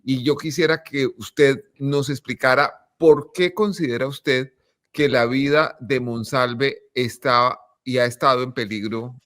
Y yo quisiera que usted nos explicara por qué considera usted que la vida de Monsalve está y ha estado en peligro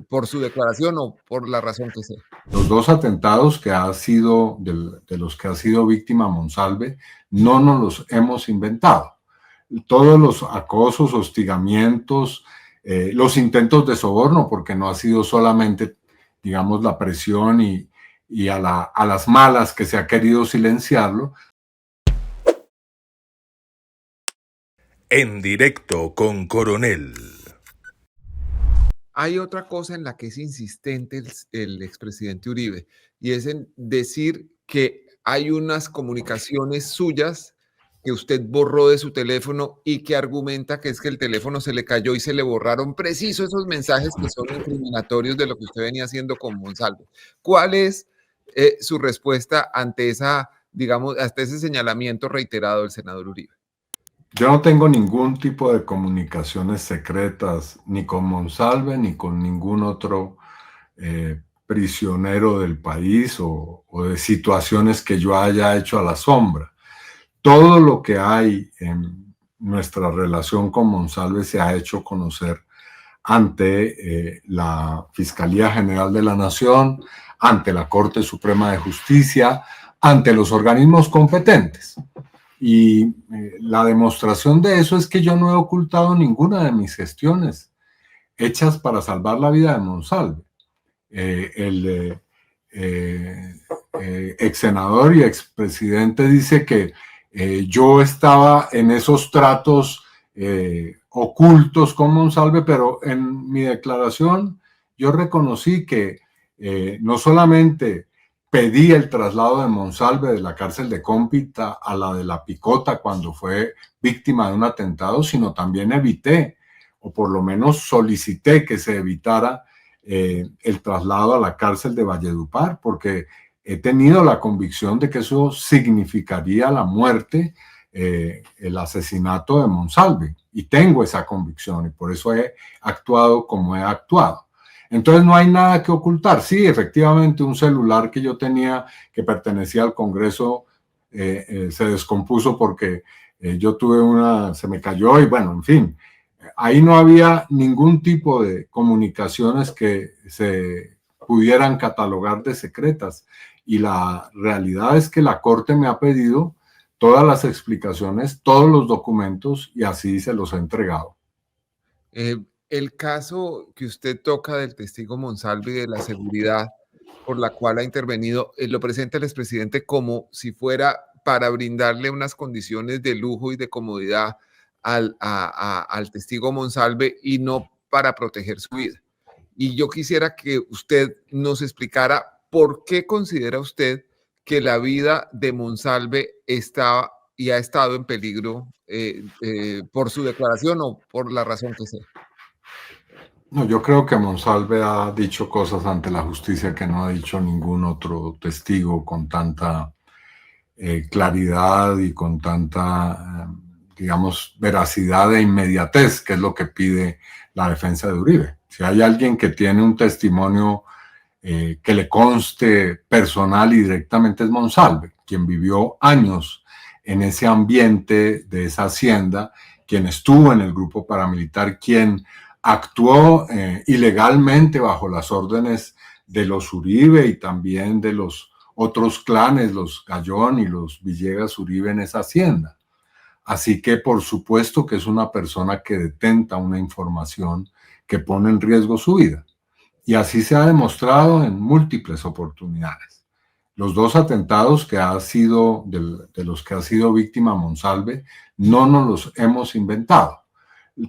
por su declaración o por la razón que sea. Los dos atentados que ha sido, de los que ha sido víctima Monsalve, no nos los hemos inventado. Todos los acosos, hostigamientos, los intentos de soborno, porque no ha sido solamente, digamos, la presión y a las malas que se ha querido silenciarlo. En directo con Coronel. Hay otra cosa en la que es insistente el expresidente Uribe, y es en decir que hay unas comunicaciones suyas que usted borró de su teléfono y que argumenta que es que el teléfono se le cayó y se le borraron preciso esos mensajes que son incriminatorios de lo que usted venía haciendo con Monsalve. ¿Cuál es su respuesta ante esa, digamos, hasta ese señalamiento reiterado del senador Uribe? Yo no tengo ningún tipo de comunicaciones secretas, ni con Monsalve, ni con ningún otro prisionero del país o de situaciones que yo haya hecho a la sombra. Todo lo que hay en nuestra relación con Monsalve se ha hecho conocer ante la Fiscalía General de la Nación, ante la Corte Suprema de Justicia, ante los organismos competentes. Y la demostración de eso es que yo no he ocultado ninguna de mis gestiones hechas para salvar la vida de Monsalve. El ex senador y expresidente dice que yo estaba en esos tratos ocultos con Monsalve, pero en mi declaración yo reconocí que no solamente pedí el traslado de Monsalve de la cárcel de Cómpita a la de La Picota cuando fue víctima de un atentado, sino también evité, o por lo menos solicité que se evitara el traslado a la cárcel de Valledupar, porque he tenido la convicción de que eso significaría la muerte, el asesinato de Monsalve, y tengo esa convicción, y por eso he actuado como he actuado. Entonces no hay nada que ocultar. Sí, efectivamente, un celular que yo tenía que pertenecía al Congreso se descompuso porque yo tuve se me cayó y bueno, en fin, ahí no había ningún tipo de comunicaciones que se pudieran catalogar de secretas. Y la realidad es que la Corte me ha pedido todas las explicaciones, todos los documentos, y así se los he entregado. El caso que usted toca del testigo Monsalve y de la seguridad por la cual ha intervenido, lo presenta el expresidente como si fuera para brindarle unas condiciones de lujo y de comodidad al testigo Monsalve y no para proteger su vida. Y yo quisiera que usted nos explicara por qué considera usted que la vida de Monsalve está y ha estado en peligro por su declaración o por la razón que sea. No, yo creo que Monsalve ha dicho cosas ante la justicia que no ha dicho ningún otro testigo con tanta claridad y con tanta, digamos, veracidad e inmediatez, que es lo que pide la defensa de Uribe. Si hay alguien que tiene un testimonio que le conste personal y directamente es Monsalve, quien vivió años en ese ambiente de esa hacienda, quien estuvo en el grupo paramilitar, quien actuó ilegalmente bajo las órdenes de los Uribe y también de los otros clanes, los Gallón y los Villegas Uribe en esa hacienda. Así que por supuesto que es una persona que detenta una información que pone en riesgo su vida. Y así se ha demostrado en múltiples oportunidades. Los dos atentados que ha sido, de los que ha sido víctima Monsalve, no nos los hemos inventado.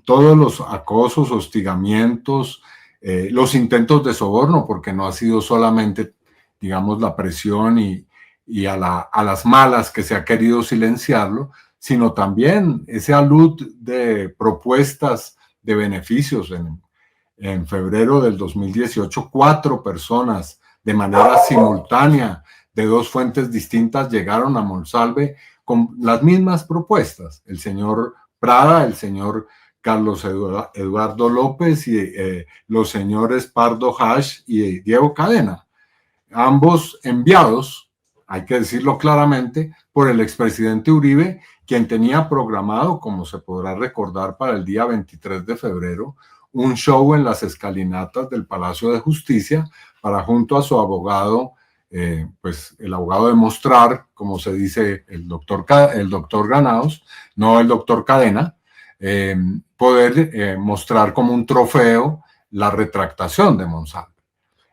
Todos los acosos, hostigamientos, los intentos de soborno, porque no ha sido solamente, digamos, la presión y a las malas que se ha querido silenciarlo, sino también ese alud de propuestas de beneficios. En febrero del 2018, 4 personas de manera simultánea de 2 fuentes distintas llegaron a Monsalve con las mismas propuestas. El señor Prada, el señor Carlos Eduardo López y los señores Pardo Hash y Diego Cadena, ambos enviados hay que decirlo claramente, por el expresidente Uribe, quien tenía programado, como se podrá recordar, para el día 23 de febrero, un show en las escalinatas del Palacio de Justicia para, junto a su abogado, pues el abogado demostrar, como se dice el doctor Granados, no el doctor Cadena, poder mostrar como un trofeo la retractación de Monsalve.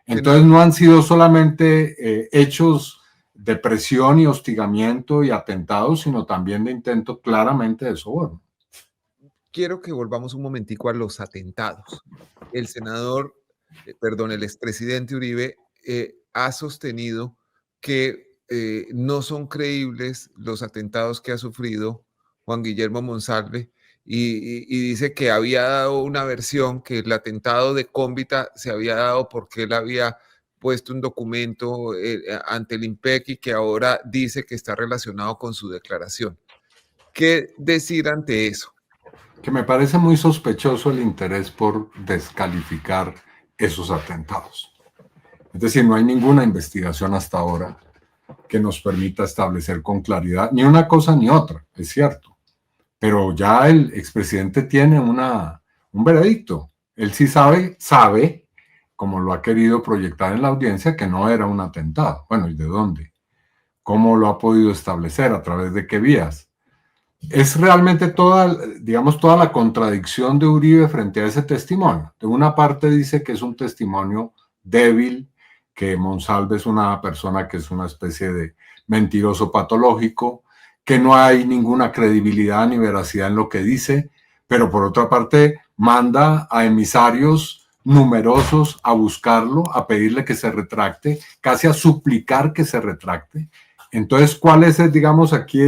Entonces no han sido solamente hechos de presión y hostigamiento y atentados, sino también de intento claramente de soborno. Quiero que volvamos un momentico a los atentados. El el expresidente Uribe ha sostenido que no son creíbles los atentados que ha sufrido Juan Guillermo Monsalve y dice que había dado una versión que el atentado de Cómbita se había dado porque él había puesto un documento ante el IMPEC y que ahora dice que está relacionado con su declaración. ¿Qué decir ante eso? Que me parece muy sospechoso el interés por descalificar esos atentados. Es decir, no hay ninguna investigación hasta ahora que nos permita establecer con claridad ni una cosa ni otra, es cierto. Pero ya el expresidente tiene un veredicto. Él sí sabe, como lo ha querido proyectar en la audiencia, que no era un atentado. Bueno, ¿y de dónde? ¿Cómo lo ha podido establecer? ¿A través de qué vías? Es realmente toda la contradicción de Uribe frente a ese testimonio. De una parte dice que es un testimonio débil, que Monsalve es una persona que es una especie de mentiroso patológico, que no hay ninguna credibilidad ni veracidad en lo que dice, pero por otra parte manda a emisarios numerosos a buscarlo, a pedirle que se retracte, casi a suplicar que se retracte. Entonces, ¿cuál es, digamos, aquí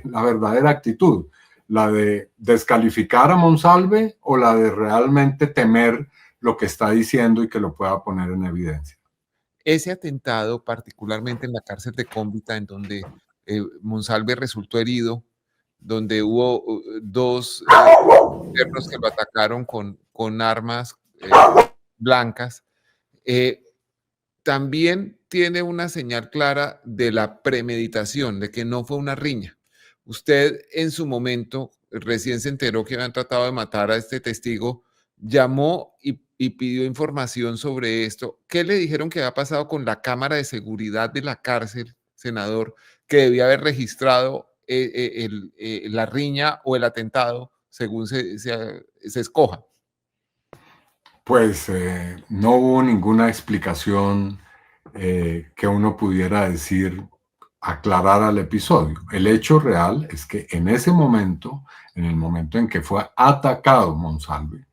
la verdadera actitud? ¿La de descalificar a Monsalve o la de realmente temer lo que está diciendo y que lo pueda poner en evidencia? Ese atentado, particularmente en la cárcel de Cómbita, en donde Monsalve resultó herido, donde hubo dos internos que lo atacaron con armas blancas, también tiene una señal clara de la premeditación, de que no fue una riña. Usted en su momento, recién se enteró que habían tratado de matar a este testigo, llamó y pidió información sobre esto. ¿Qué le dijeron que había pasado con la cámara de seguridad de la cárcel, senador, que debía haber registrado la riña o el atentado, según se escoja? Pues no hubo ninguna explicación que uno pudiera decir aclarar al episodio. El hecho real es que en ese momento, en el momento en que fue atacado Monsalve,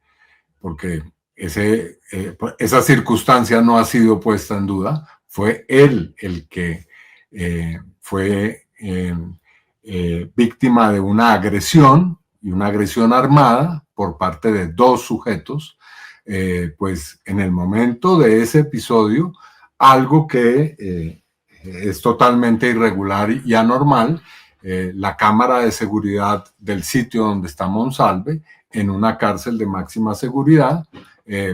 porque esa circunstancia no ha sido puesta en duda, fue él el que fue víctima de una agresión y una agresión armada por parte de dos sujetos. Pues en el momento de ese episodio, algo que es totalmente irregular y anormal, la cámara de seguridad del sitio donde está Monsalve, en una cárcel de máxima seguridad,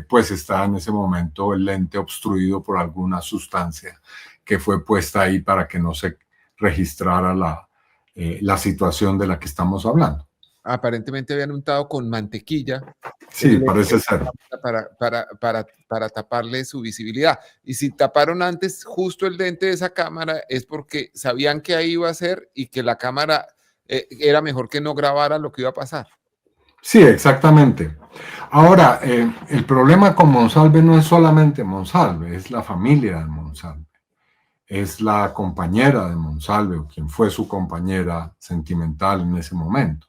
pues está en ese momento el lente obstruido por alguna sustancia que fue puesta ahí para que no se registrara la situación de la que estamos hablando. Aparentemente habían untado con mantequilla. Sí, parece ser. Para taparle su visibilidad. Y si taparon antes justo el lente de esa cámara es porque sabían que ahí iba a ser y que la cámara era mejor que no grabara lo que iba a pasar. Sí, exactamente. Ahora, el problema con Monsalve no es solamente Monsalve, es la familia de Monsalve. Es la compañera de Monsalve o quien fue su compañera sentimental en ese momento.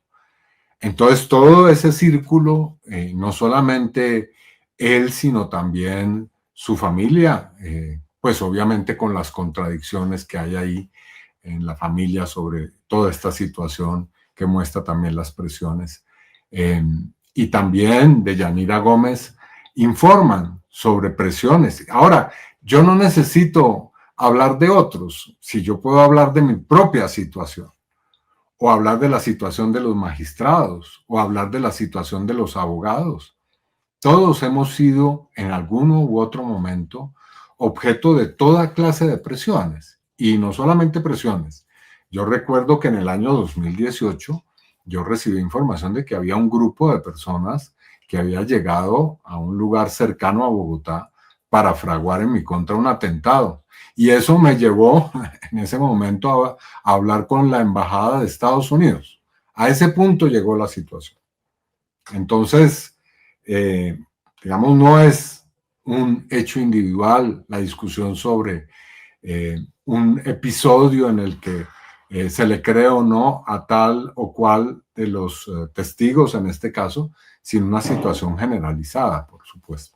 Entonces, todo ese círculo, no solamente él, sino también su familia, pues obviamente con las contradicciones que hay ahí en la familia sobre toda esta situación que muestra también las presiones. Y también de Yanira Gómez informan sobre presiones. Ahora, yo no necesito hablar de otros, si yo puedo hablar de mi propia situación, o hablar de la situación de los magistrados, o hablar de la situación de los abogados. Todos hemos sido en alguno u otro momento objeto de toda clase de presiones, Y no solamente presiones. Yo recuerdo que en el año 2018 yo recibí información de que había un grupo de personas que había llegado a un lugar cercano a Bogotá para fraguar en mi contra un atentado. Y eso me llevó en ese momento a hablar con la embajada de Estados Unidos. A ese punto llegó la situación. Entonces, digamos, no es un hecho individual la discusión sobre un episodio en el que se le cree o no a tal o cual de los testigos en este caso, sino una situación generalizada, por supuesto.